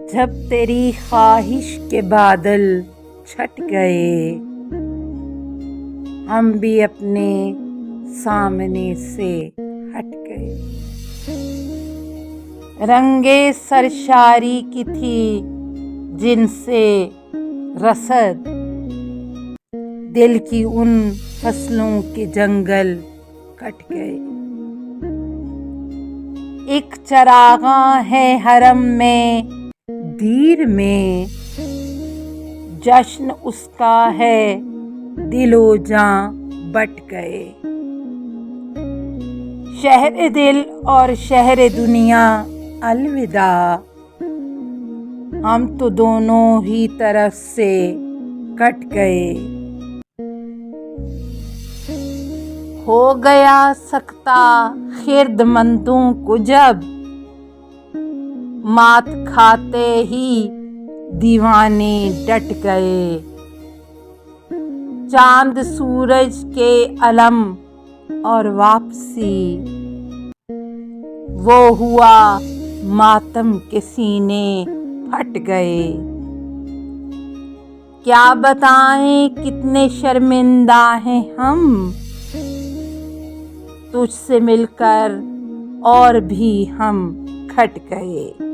जब तेरी ख्वाहिश के बादल छट गए, हम भी अपने सामने से हट गए। रंगे सरशारी की थी जिनसे रसद, दिल की उन फसलों के जंगल कट गए। एक चरागा है हरम में दीर में, जश्न उसका है दिलो जां बट गए। शहर दिल और शहर दुनिया अलविदा, हम तो दोनों ही तरफ से कट गए। हो गया सकता खिर्दमंदों को जब, मात खाते ही दीवाने डट गए। चांद सूरज के अलम और वापसी, वो हुआ मातम के सीने फट गए। क्या बताएं कितने शर्मिंदा हैं हम, तुझसे मिलकर और भी हम खट गए।